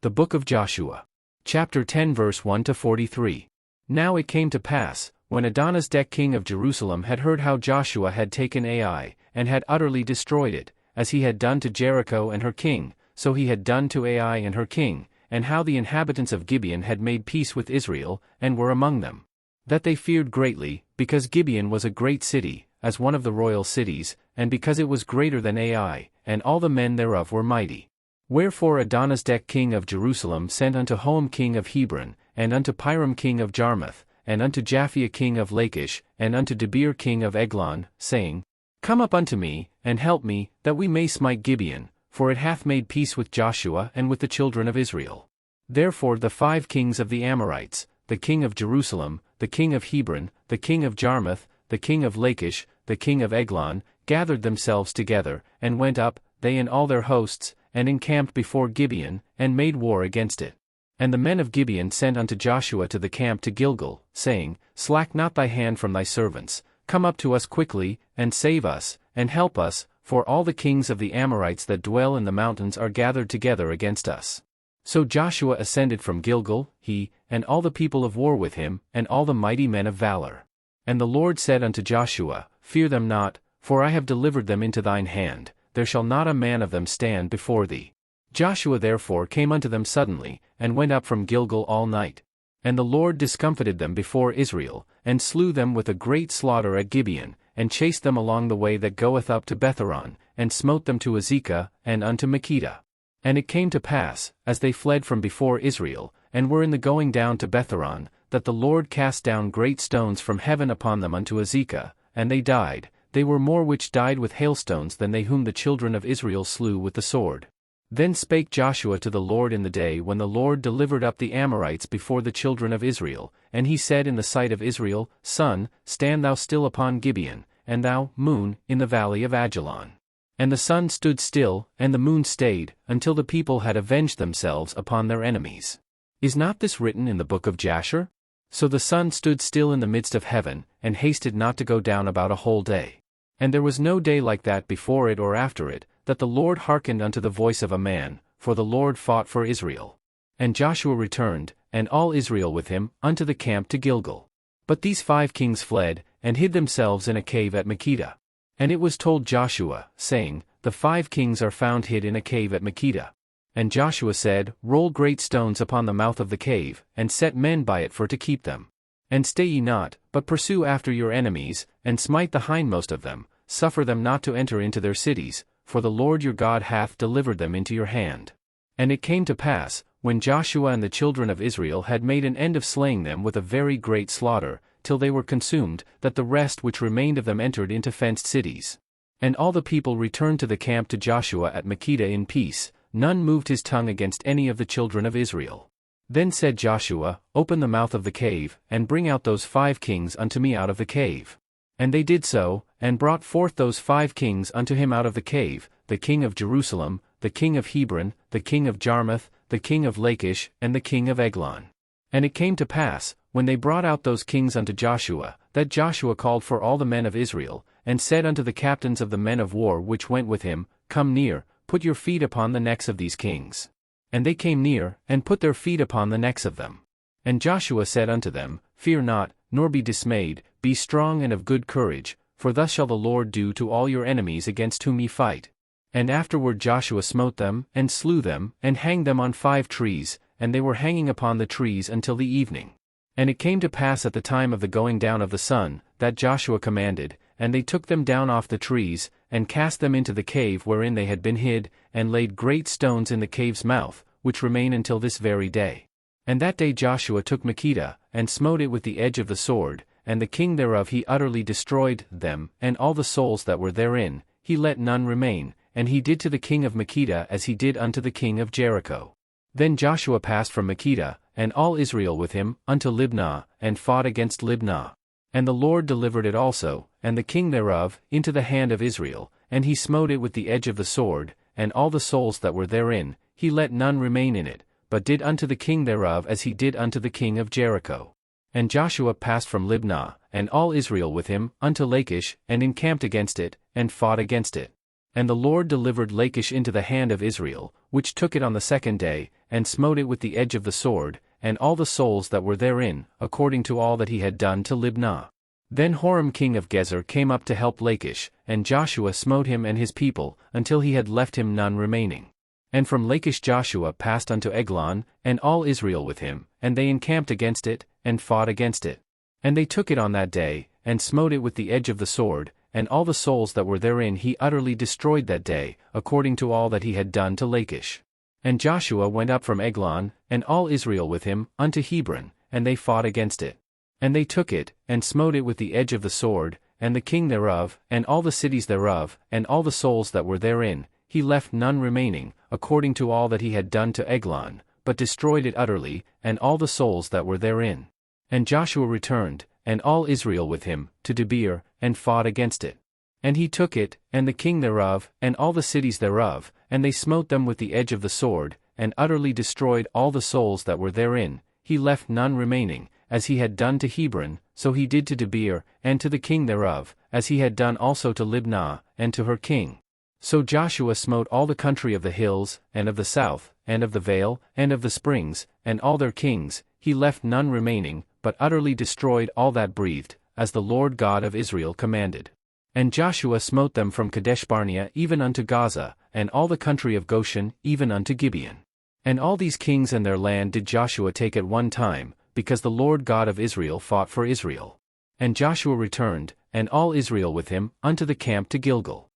The Book of Joshua. Chapter 10 verse 1 to 43. Now it came to pass, when Adonizedek king of Jerusalem had heard how Joshua had taken Ai, and had utterly destroyed it, as he had done to Jericho and her king, so he had done to Ai and her king, and how the inhabitants of Gibeon had made peace with Israel, and were among them. That they feared greatly, because Gibeon was a great city, as one of the royal cities, and because it was greater than Ai, and all the men thereof were mighty. Wherefore Adonizedek king of Jerusalem sent unto Hoam king of Hebron, and unto Piram king of Jarmuth, and unto Japhia king of Lachish, and unto Debir king of Eglon, saying, Come up unto me, and help me, that we may smite Gibeon, for it hath made peace with Joshua and with the children of Israel. Therefore the 5 kings of the Amorites, the king of Jerusalem, the king of Hebron, the king of Jarmuth, the king of Lachish, the king of Eglon, gathered themselves together, and went up, they and all their hosts, and encamped before Gibeon, and made war against it. And the men of Gibeon sent unto Joshua to the camp to Gilgal, saying, Slack not thy hand from thy servants, come up to us quickly, and save us, and help us, for all the kings of the Amorites that dwell in the mountains are gathered together against us. So Joshua ascended from Gilgal, he, and all the people of war with him, and all the mighty men of valor. And the Lord said unto Joshua, Fear them not, for I have delivered them into thine hand, there shall not a man of them stand before thee. Joshua therefore came unto them suddenly, and went up from Gilgal all night. And the Lord discomfited them before Israel, and slew them with a great slaughter at Gibeon, and chased them along the way that goeth up to Betharon, and smote them to Azekah, and unto Makkedah. And it came to pass, as they fled from before Israel, and were in the going down to Betharon, that the Lord cast down great stones from heaven upon them unto Azekah, and they died. They were more which died with hailstones than they whom the children of Israel slew with the sword. Then spake Joshua to the Lord in the day when the Lord delivered up the Amorites before the children of Israel, and he said in the sight of Israel, Sun, stand thou still upon Gibeon, and thou, moon, in the valley of Ajalon. And the sun stood still, and the moon stayed, until the people had avenged themselves upon their enemies. Is not this written in the book of Jasher? So the sun stood still in the midst of heaven, and hasted not to go down about a whole day. And there was no day like that before it or after it, that the Lord hearkened unto the voice of a man, for the Lord fought for Israel. And Joshua returned, and all Israel with him, unto the camp to Gilgal. But these 5 kings fled, and hid themselves in a cave at Makkedah. And it was told Joshua, saying, The 5 kings are found hid in a cave at Makkedah. And Joshua said, Roll great stones upon the mouth of the cave, and set men by it for to keep them. And stay ye not, but pursue after your enemies, and smite the hindmost of them, suffer them not to enter into their cities, for the Lord your God hath delivered them into your hand. And it came to pass, when Joshua and the children of Israel had made an end of slaying them with a very great slaughter, till they were consumed, that the rest which remained of them entered into fenced cities. And all the people returned to the camp to Joshua at Makkedah in peace, none moved his tongue against any of the children of Israel. Then said Joshua, Open the mouth of the cave, and bring out those 5 kings unto me out of the cave. And they did so, and brought forth those 5 kings unto him out of the cave, the king of Jerusalem, the king of Hebron, the king of Jarmuth, the king of Lachish, and the king of Eglon. And it came to pass, when they brought out those kings unto Joshua, that Joshua called for all the men of Israel, and said unto the captains of the men of war which went with him, Come near, put your feet upon the necks of these kings. And they came near, and put their feet upon the necks of them. And Joshua said unto them, Fear not, nor be dismayed, be strong and of good courage, for thus shall the Lord do to all your enemies against whom ye fight. And afterward Joshua smote them, and slew them, and hanged them on 5 trees, and they were hanging upon the trees until the evening. And it came to pass at the time of the going down of the sun, that Joshua commanded, and they took them down off the trees, and cast them into the cave wherein they had been hid, and laid great stones in the cave's mouth, which remain until this very day. And that day Joshua took Makkedah, and smote it with the edge of the sword, and the king thereof he utterly destroyed them, and all the souls that were therein, he let none remain, and he did to the king of Makkedah as he did unto the king of Jericho. Then Joshua passed from Makkedah, and all Israel with him, unto Libnah, and fought against Libnah. And the Lord delivered it also, and the king thereof, into the hand of Israel, and he smote it with the edge of the sword, and all the souls that were therein, he let none remain in it, but did unto the king thereof as he did unto the king of Jericho. And Joshua passed from Libnah, and all Israel with him, unto Lachish, and encamped against it, and fought against it. And the Lord delivered Lachish into the hand of Israel, which took it on the 2nd day, and smote it with the edge of the sword, and all the souls that were therein, according to all that he had done to Libnah. Then Horam king of Gezer came up to help Lachish, and Joshua smote him and his people, until he had left him none remaining. And from Lachish Joshua passed unto Eglon, and all Israel with him, and they encamped against it, and fought against it. And they took it on that day, and smote it with the edge of the sword, and all the souls that were therein he utterly destroyed that day, according to all that he had done to Lachish. And Joshua went up from Eglon, and all Israel with him, unto Hebron, and they fought against it. And they took it, and smote it with the edge of the sword, and the king thereof, and all the cities thereof, and all the souls that were therein, he left none remaining, according to all that he had done to Eglon, but destroyed it utterly, and all the souls that were therein. And Joshua returned, and all Israel with him, to Debir, and fought against it. And he took it, and the king thereof, and all the cities thereof, and they smote them with the edge of the sword, and utterly destroyed all the souls that were therein, he left none remaining, as he had done to Hebron, so he did to Debir, and to the king thereof, as he had done also to Libnah, and to her king. So Joshua smote all the country of the hills, and of the south, and of the vale, and of the springs, and all their kings, he left none remaining, but utterly destroyed all that breathed, as the Lord God of Israel commanded. And Joshua smote them from Kadeshbarnea even unto Gaza, and all the country of Goshen even unto Gibeon. And all these kings and their land did Joshua take at one time, because the Lord God of Israel fought for Israel. And Joshua returned, and all Israel with him, unto the camp to Gilgal.